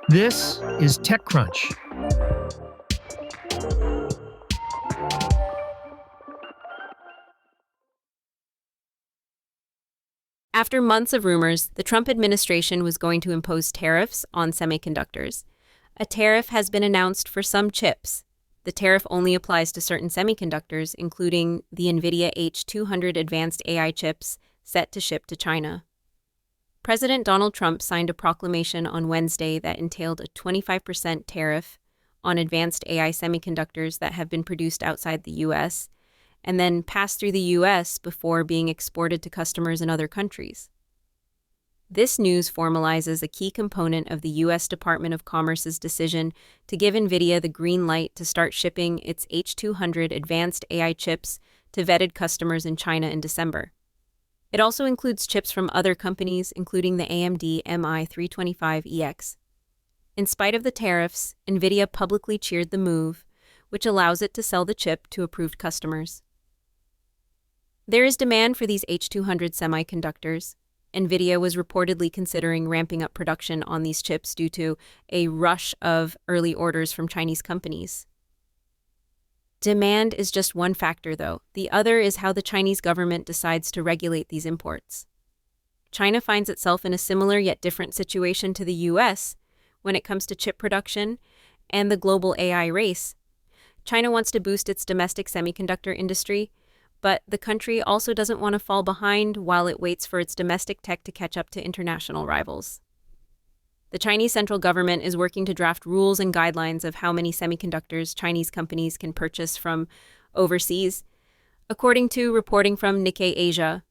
This is TechCrunch. After months of rumors, the Trump administration was going to impose tariffs on semiconductors. A tariff has been announced for some chips. The tariff only applies to certain semiconductors, including the Nvidia H200 advanced AI chips set to ship to China. President Donald Trump signed a proclamation on Wednesday that entailed a 25% tariff on advanced AI semiconductors that have been produced outside the U.S., and then pass through the U.S. before being exported to customers in other countries. This news formalizes a key component of the U.S. Department of Commerce's decision to give Nvidia the green light to start shipping its H200 advanced AI chips to vetted customers in China in December. It also includes chips from other companies, including the AMD MI325EX. In spite of the tariffs, Nvidia publicly cheered the move, which allows it to sell the chip to approved customers. There is demand for these H200 semiconductors. Nvidia was reportedly considering ramping up production on these chips due to a rush of early orders from Chinese companies. Demand is just one factor, though. The other is how the Chinese government decides to regulate these imports. China finds itself in a similar yet different situation to the U.S. when it comes to chip production and the global AI race. China wants to boost its domestic semiconductor industry, but the country also doesn't want to fall behind while it waits for its domestic tech to catch up to international rivals. The Chinese central government is working to draft rules and guidelines of how many semiconductors Chinese companies can purchase from overseas, according to reporting from Nikkei Asia.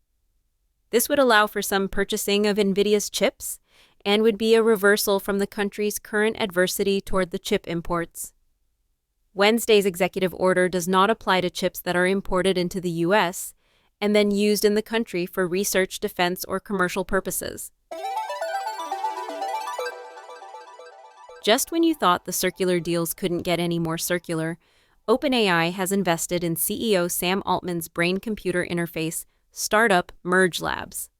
This would allow for some purchasing of Nvidia's chips and would be a reversal from the country's current adversity toward the chip imports. Wednesday's executive order does not apply to chips that are imported into the U.S. and then used in the country for research, defense, or commercial purposes. Just when you thought the circular deals couldn't get any more circular, OpenAI has invested in CEO Sam Altman's brain-computer interface startup Merge Labs.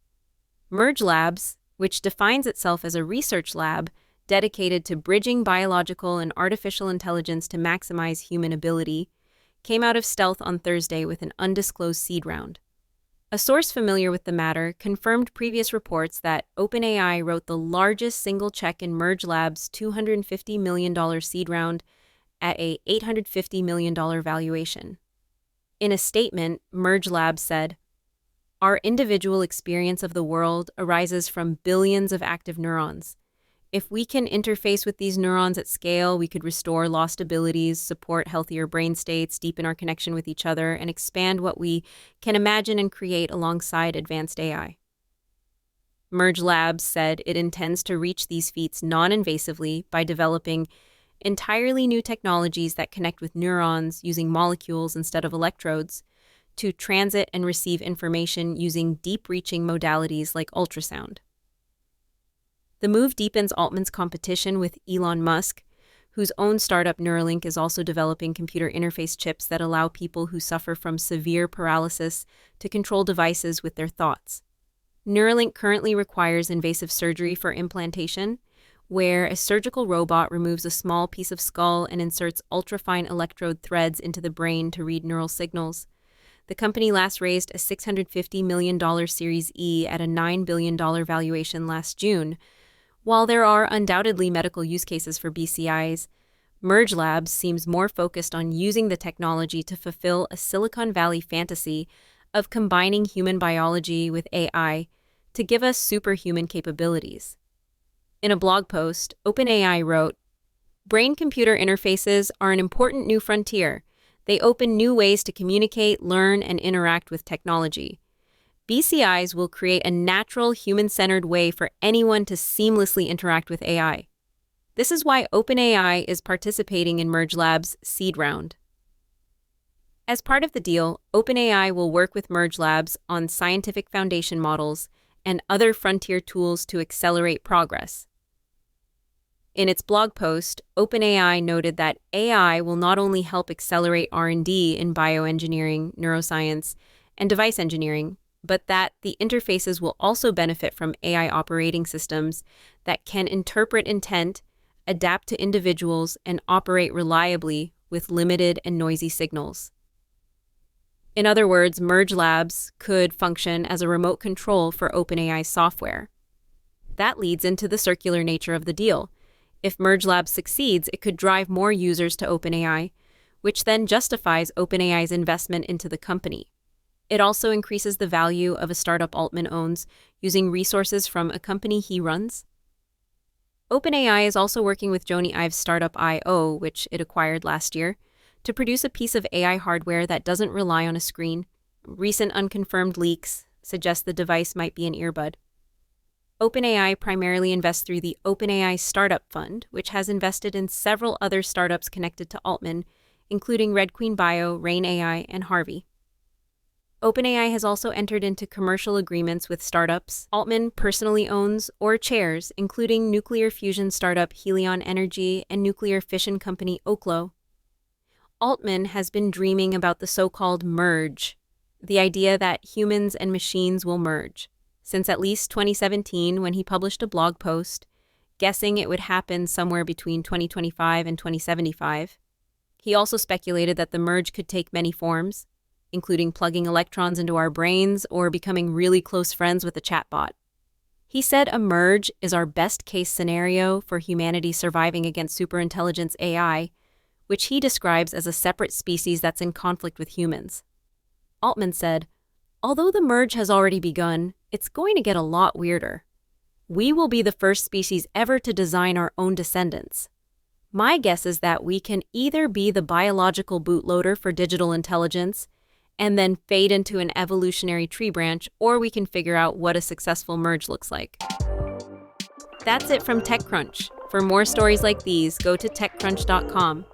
Merge Labs, which defines itself as a research lab dedicated to bridging biological and artificial intelligence to maximize human ability, came out of stealth on Thursday with an undisclosed seed round. A source familiar with the matter confirmed previous reports that OpenAI wrote the largest single check in Merge Labs' $250 million seed round at a $850 million valuation. In a statement, Merge Labs said, "Our individual experience of the world arises from billions of active neurons. If we can interface with these neurons at scale, we could restore lost abilities, support healthier brain states, deepen our connection with each other, and expand what we can imagine and create alongside advanced AI." Merge Labs said it intends to reach these feats non-invasively by developing entirely new technologies that connect with neurons using molecules instead of electrodes, to transit and receive information using deep-reaching modalities like ultrasound. The move deepens Altman's competition with Elon Musk, whose own startup Neuralink is also developing computer interface chips that allow people who suffer from severe paralysis to control devices with their thoughts. Neuralink currently requires invasive surgery for implantation, where a surgical robot removes a small piece of skull and inserts ultrafine electrode threads into the brain to read neural signals. The company last raised a $650 million Series E at a $9 billion valuation last June. While there are undoubtedly medical use cases for BCIs, Merge Labs seems more focused on using the technology to fulfill a Silicon Valley fantasy of combining human biology with AI to give us superhuman capabilities. In a blog post, OpenAI wrote, "Brain-computer interfaces are an important new frontier. They open new ways to communicate, learn, and interact with technology. BCIs will create a natural, human-centered way for anyone to seamlessly interact with AI. This is why OpenAI is participating in Merge Labs' seed round." As part of the deal, OpenAI will work with Merge Labs on scientific foundation models and other frontier tools to accelerate progress. In its blog post, OpenAI noted that AI will not only help accelerate R&D in bioengineering, neuroscience, and device engineering, but that the interfaces will also benefit from AI operating systems that can interpret intent, adapt to individuals, and operate reliably with limited and noisy signals. In other words, Merge Labs could function as a remote control for OpenAI software. That leads into the circular nature of the deal. If Merge Labs succeeds, it could drive more users to OpenAI, which then justifies OpenAI's investment into the company. It also increases the value of a startup Altman owns, using resources from a company he runs. OpenAI is also working with Jony Ive's startup I.O., which it acquired last year, to produce a piece of AI hardware that doesn't rely on a screen. Recent unconfirmed leaks suggest the device might be an earbud. OpenAI primarily invests through the OpenAI Startup Fund, which has invested in several other startups connected to Altman, including Red Queen Bio, Rain AI, and Harvey. OpenAI has also entered into commercial agreements with startups Altman personally owns or chairs, including nuclear fusion startup Helion Energy and nuclear fission company Oklo. Altman has been dreaming about the so-called merge, the idea that humans and machines will merge, since at least 2017 when he published a blog post, guessing it would happen somewhere between 2025 and 2075. He also speculated that the merge could take many forms, including plugging electrons into our brains or becoming really close friends with a chatbot. He said a merge is our best-case scenario for humanity surviving against superintelligence AI, which he describes as a separate species that's in conflict with humans. Altman said, "Although the merge has already begun, it's going to get a lot weirder. We will be the first species ever to design our own descendants. My guess is that we can either be the biological bootloader for digital intelligence and then fade into an evolutionary tree branch, or we can figure out what a successful merge looks like." That's it from TechCrunch. For more stories like these, go to TechCrunch.com.